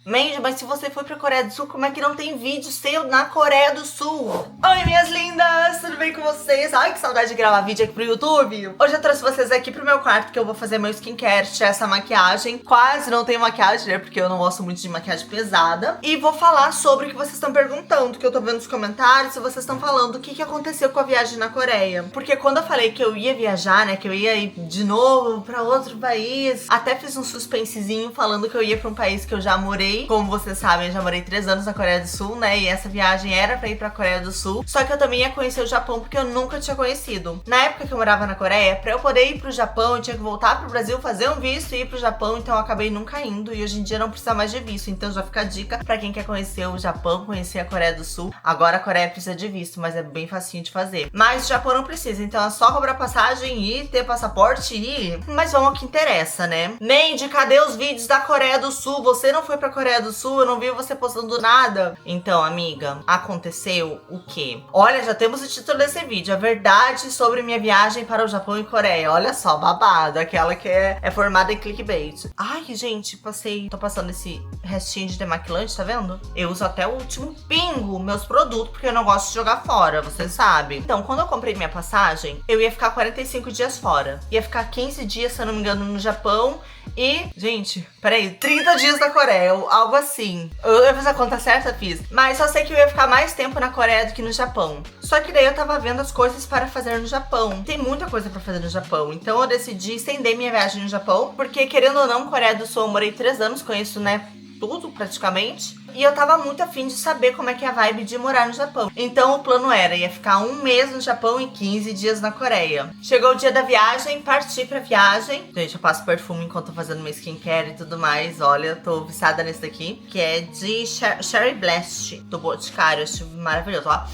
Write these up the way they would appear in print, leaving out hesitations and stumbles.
Mandy, mas se você foi pra Coreia do Sul, como é que não tem vídeo seu na Coreia do Sul? Oi, minhas lindas! Tudo bem com vocês? Ai, que saudade de gravar vídeo aqui pro YouTube. Hoje eu trouxe vocês aqui pro meu quarto, que eu vou fazer meu skincare, tirar essa maquiagem. Quase não tenho maquiagem, né? Porque eu não gosto muito de maquiagem pesada. E vou falar sobre o que vocês estão perguntando, que eu tô vendo nos comentários, se vocês estão falando o que aconteceu com a viagem na Coreia. Porque quando eu falei que eu ia viajar, né, que eu ia ir de novo pra outro país, até fiz um suspensezinho falando que eu ia pra um país que eu já morei. Como vocês sabem, eu já morei 3 anos na Coreia do Sul, né? E essa viagem era pra ir pra Coreia do Sul. Só que eu também ia conhecer o Japão, porque eu nunca tinha conhecido. Na época que eu morava na Coreia, pra eu poder ir pro Japão, eu tinha que voltar pro Brasil, fazer um visto e ir pro Japão. Então eu acabei nunca indo. E hoje em dia não precisa mais de visto. Então já fica a dica pra quem quer conhecer o Japão, conhecer a Coreia do Sul. Agora a Coreia precisa de visto, mas é bem facinho de fazer. Mas o Japão não precisa, então é só cobrar passagem e ter passaporte e ir. Mas vamos ao que interessa, né? Mandy, cadê os vídeos da Coreia do Sul? Você não foi pra Coreia do Sul, eu não vi você postando nada. Então, amiga, aconteceu o quê? Olha, já temos o título desse vídeo, a verdade sobre minha viagem para o Japão e Coreia. Olha só, babado, aquela que é formada em clickbait. Ai, gente, tô passando esse restinho de demaquilante, tá vendo? Eu uso até o último pingo meus produtos, porque eu não gosto de jogar fora, vocês sabem. Então, quando eu comprei minha passagem, eu ia ficar 45 dias fora. Ia ficar 15 dias, se eu não me engano, no Japão. E, gente, peraí, 30 dias na Coreia, algo assim. Eu fiz a conta certa, fiz. Mas só sei que eu ia ficar mais tempo na Coreia do que no Japão. Só que daí eu tava vendo as coisas para fazer no Japão. Tem muita coisa pra fazer no Japão. Então eu decidi estender minha viagem no Japão. Porque, querendo ou não, Coreia do Sul eu morei 3 anos, conheço, né, tudo praticamente. E eu tava muito afim de saber como é que é a vibe de morar no Japão. Então o plano ia ficar 1 mês no Japão e 15 dias na Coreia. Chegou o dia da viagem, parti pra viagem. Gente, eu passo perfume enquanto tô fazendo meu skincare e tudo mais. Olha, tô viciada nesse daqui, que é de Cherry Blast, do Boticário. Eu acho maravilhoso, ó.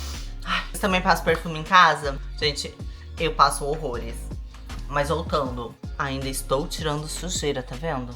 Eu também passo perfume em casa. Gente, eu passo horrores. Mas voltando, ainda estou tirando sujeira, tá vendo?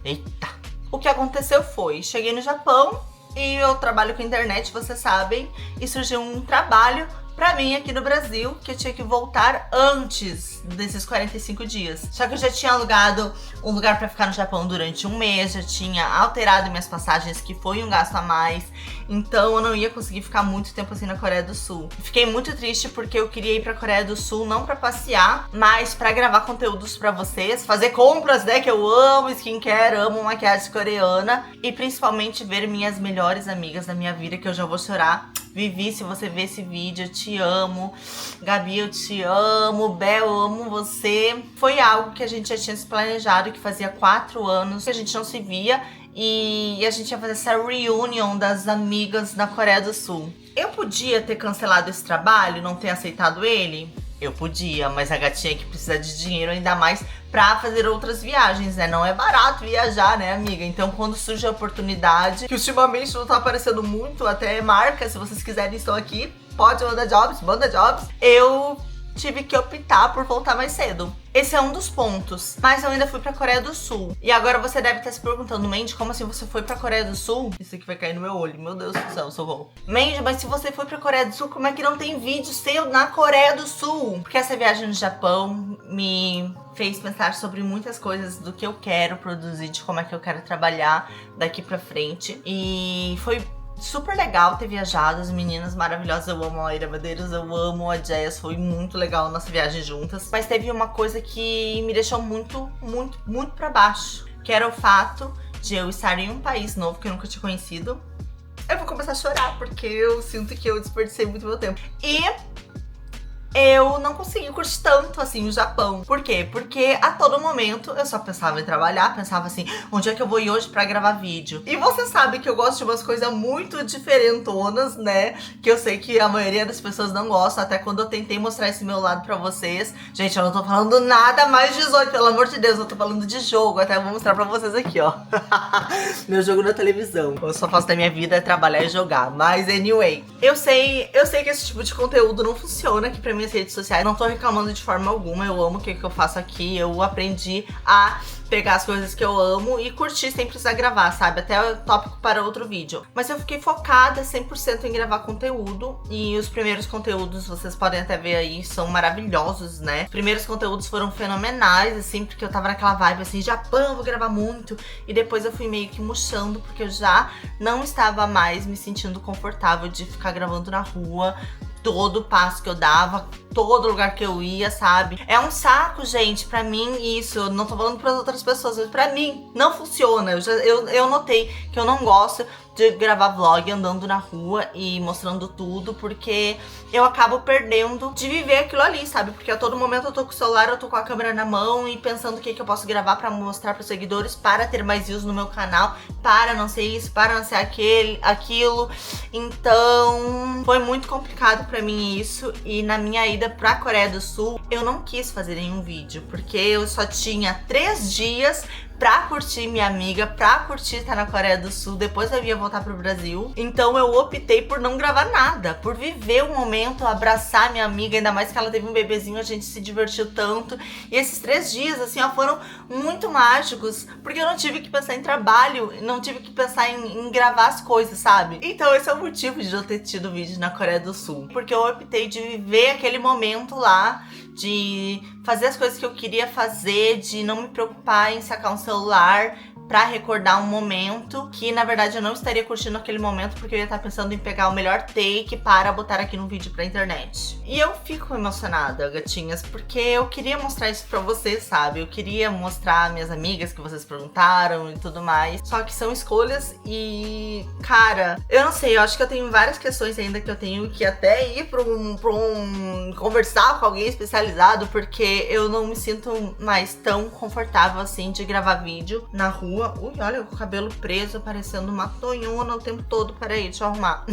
Eita! O que aconteceu foi, cheguei no Japão e eu trabalho com internet, vocês sabem, e surgiu um trabalho pra mim aqui no Brasil, que eu tinha que voltar antes desses 45 dias. Só que eu já tinha alugado um lugar pra ficar no Japão durante 1 mês, já tinha alterado minhas passagens, que foi um gasto a mais. Então eu não ia conseguir ficar muito tempo assim na Coreia do Sul. Fiquei muito triste porque eu queria ir pra Coreia do Sul, não pra passear, mas pra gravar conteúdos pra vocês, fazer compras, né, que eu amo skincare, amo maquiagem coreana. E principalmente ver minhas melhores amigas da minha vida, que eu já vou chorar. Vivi, se você ver esse vídeo, eu te amo. Gabi, eu te amo. Bel, eu amo você. Foi algo que a gente já tinha se planejado, que fazia 4 anos que a gente não se via. E a gente ia fazer essa reunion das amigas na Coreia do Sul. Eu podia ter cancelado esse trabalho, não ter aceitado ele? Eu podia, mas a gatinha que precisa de dinheiro ainda mais pra fazer outras viagens, né? Não é barato viajar, né, amiga? Então, quando surge a oportunidade, que ultimamente não tá aparecendo muito, até marca, se vocês quiserem, estão aqui, pode mandar jobs, manda jobs. Eu tive que optar por voltar mais cedo. Esse é um dos pontos. Mas eu ainda fui pra Coreia do Sul. E agora você deve estar se perguntando, Mandy, como assim você foi pra Coreia do Sul? Isso aqui vai cair no meu olho, meu Deus do céu, socorro. Mandy, mas se você foi pra Coreia do Sul, como é que não tem vídeo seu na Coreia do Sul? Porque essa viagem no Japão me fez pensar sobre muitas coisas do que eu quero produzir, de como é que eu quero trabalhar daqui pra frente. E foi super legal ter viajado, as meninas maravilhosas, eu amo a Aira Medeiros, eu amo a Jess, foi muito legal a nossa viagem juntas. Mas teve uma coisa que me deixou muito pra baixo, que era o fato de eu estar em um país novo que eu nunca tinha conhecido. Eu vou começar a chorar, porque eu sinto que eu desperdicei muito meu tempo. E eu não consegui curtir tanto assim o Japão. Por quê? Porque a todo momento eu só pensava em trabalhar, pensava assim, onde é que eu vou ir hoje pra gravar vídeo? E você sabe que eu gosto de umas coisas muito diferentonas, né? Que eu sei que a maioria das pessoas não gosta, até quando eu tentei mostrar esse meu lado pra vocês. Gente, eu não tô falando nada mais 18, pelo amor de Deus, eu tô falando de jogo, até vou mostrar pra vocês aqui, ó. Meu jogo na televisão. Eu só faço da minha vida é trabalhar e jogar, mas anyway. Eu sei que esse tipo de conteúdo não funciona aqui pra mim minhas redes sociais. Não tô reclamando de forma alguma, eu amo o que eu faço aqui. Eu aprendi a pegar as coisas que eu amo e curtir sem precisar gravar, sabe? Até o tópico para outro vídeo. Mas eu fiquei focada 100% em gravar conteúdo. E os primeiros conteúdos, vocês podem até ver aí, são maravilhosos, né? Os primeiros conteúdos foram fenomenais, assim, porque eu tava naquela vibe assim, Japão, vou gravar muito. E depois eu fui meio que murchando, porque eu já não estava mais me sentindo confortável de ficar gravando na rua. Todo passo que eu dava, todo lugar que eu ia, sabe? É um saco, gente, pra mim isso. Eu não tô falando pras outras pessoas, mas pra mim não funciona. Eu notei que eu não gosto de gravar vlog andando na rua e mostrando tudo, porque eu acabo perdendo de viver aquilo ali, sabe? Porque a todo momento eu tô com o celular, eu tô com a câmera na mão e pensando o que eu posso gravar pra mostrar pros seguidores, para ter mais views no meu canal, para não ser isso, para não ser aquilo. Então, foi muito complicado pra mim isso. E na minha ida pra Coreia do Sul, eu não quis fazer nenhum vídeo, porque eu só tinha 3 dias pra curtir minha amiga, pra curtir estar na Coreia do Sul, depois eu ia voltar pro Brasil. Então eu optei por não gravar nada, por viver o momento, abraçar minha amiga, ainda mais que ela teve um bebezinho, a gente se divertiu tanto. E esses 3 dias, assim, ó, foram muito mágicos, porque eu não tive que pensar em trabalho, não tive que pensar em gravar as coisas, sabe? Então esse é o motivo de eu ter tido vídeo na Coreia do Sul, porque eu optei de viver aquele momento lá, de fazer as coisas que eu queria fazer, de não me preocupar em sacar um celular pra recordar um momento que, na verdade, eu não estaria curtindo aquele momento, porque eu ia estar pensando em pegar o melhor take para botar aqui no vídeo pra internet. E eu fico emocionada, gatinhas, porque eu queria mostrar isso pra vocês, sabe? Eu queria mostrar minhas amigas que vocês perguntaram e tudo mais. Só que são escolhas e, cara, eu não sei, eu acho que eu tenho várias questões ainda que eu tenho que até ir pra um conversar com alguém especializado, porque eu não me sinto mais tão confortável assim de gravar vídeo na rua. Ui, olha, com o cabelo preso, parecendo uma tonhona o tempo todo. Peraí, deixa eu arrumar.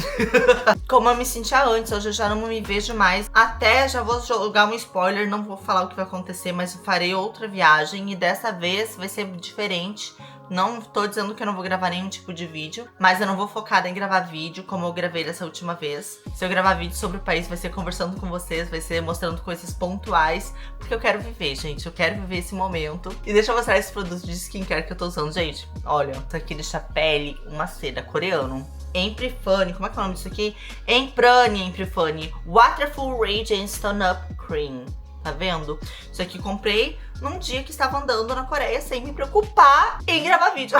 Como eu me sentia antes, hoje eu já não me vejo mais. Até já vou jogar um spoiler, não vou falar o que vai acontecer, mas eu farei outra viagem e dessa vez vai ser diferente. Não tô dizendo que eu não vou gravar nenhum tipo de vídeo, mas eu não vou focada em gravar vídeo como eu gravei dessa última vez. Se eu gravar vídeo sobre o país, vai ser conversando com vocês, vai ser mostrando coisas pontuais, porque eu quero viver, gente. Eu quero viver esse momento. E deixa eu mostrar esse produto de skincare que eu tô usando, gente. Olha, isso aqui deixa a pele uma seda, coreano. Emprifane, como é que é o nome disso aqui? Emprifane Waterful Radiance Tone Up Cream. Tá vendo? Isso aqui comprei num dia que estava andando na Coreia sem me preocupar em gravar vídeo.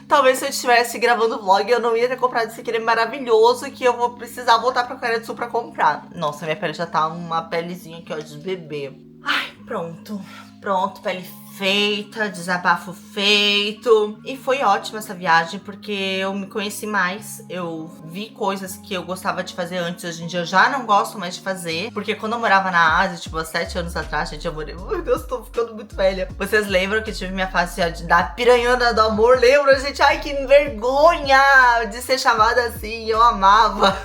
Talvez se eu estivesse gravando vlog, eu não ia ter comprado esse creme maravilhoso que eu vou precisar voltar pra Coreia do Sul pra comprar. Nossa, minha pele já tá uma pelezinha aqui, ó, de bebê. Ai, pronto. Pronto, pele feita, desabafo feito. E foi ótima essa viagem, porque eu me conheci mais. Eu vi coisas que eu gostava de fazer antes. Hoje em dia eu já não gosto mais de fazer. Porque quando eu morava na Ásia, tipo, há 7 anos atrás, gente, eu morei... Meu Deus, tô ficando muito velha. Vocês lembram que eu tive minha fase da piranhona do amor? Lembram, gente? Ai, que vergonha de ser chamada assim. Eu amava.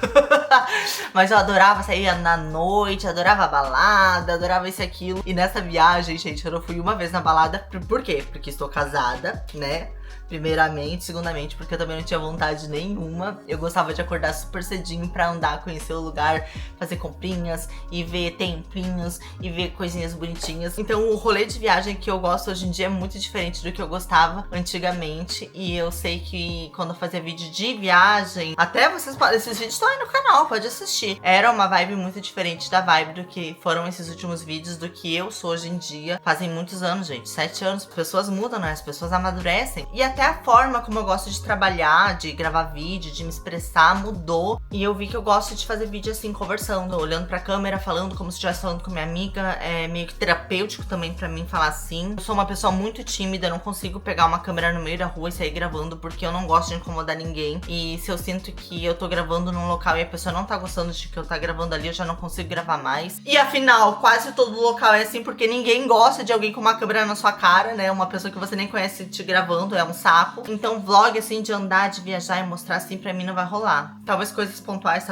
Mas eu adorava sair na noite, adorava balada, adorava isso e aquilo. E nessa viagem, gente, eu não fui uma vez na balada. Por quê? Porque estou casada, né? Primeiramente, segundamente, porque eu também não tinha vontade nenhuma. Eu gostava de acordar super cedinho pra andar, conhecer o lugar, fazer comprinhas e ver templinhos e ver coisinhas bonitinhas. Então o rolê de viagem que eu gosto hoje em dia é muito diferente do que eu gostava antigamente. E eu sei que quando eu fazia vídeo de viagem, até vocês podem, esses vídeos estão aí no canal, pode assistir. Era uma vibe muito diferente da vibe do que foram esses últimos vídeos, do que eu sou hoje em dia. Fazem muitos anos, gente, 7 anos. As pessoas mudam, né? As pessoas amadurecem. E até a forma como eu gosto de trabalhar, de gravar vídeo, de me expressar mudou. E eu vi que eu gosto de fazer vídeo assim, conversando, olhando pra câmera, falando como se estivesse falando com minha amiga. É meio que terapêutico também pra mim falar assim. Eu sou uma pessoa muito tímida, eu não consigo pegar uma câmera no meio da rua e sair gravando, porque eu não gosto de incomodar ninguém. E se eu sinto que eu tô gravando num local e a pessoa não tá gostando de que eu tá gravando ali, eu já não consigo gravar mais. E afinal, quase todo local é assim, porque ninguém gosta de alguém com uma câmera na sua cara, né? Uma pessoa que você nem conhece te gravando, é um saco. Então vlog assim de andar, de viajar e mostrar assim pra mim não vai rolar. Talvez coisas pontuais,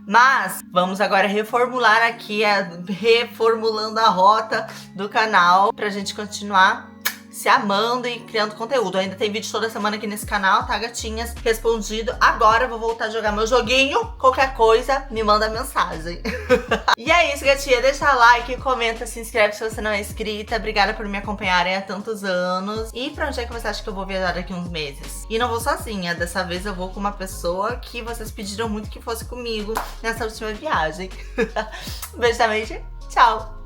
mas vamos agora reformular aqui, reformulando a rota do canal pra gente continuar se amando e criando conteúdo. Ainda tem vídeo toda semana aqui nesse canal, tá, gatinhas? Respondido. Agora eu vou voltar a jogar meu joguinho. Qualquer coisa, me manda mensagem. E é isso, gatinha. Deixa like, comenta, se inscreve se você não é inscrita. Obrigada por me acompanharem há tantos anos. E pra onde é que você acha que eu vou viajar daqui uns meses? E não vou sozinha. Dessa vez eu vou com uma pessoa que vocês pediram muito que fosse comigo nessa última viagem. Beijo da mente. Tchau!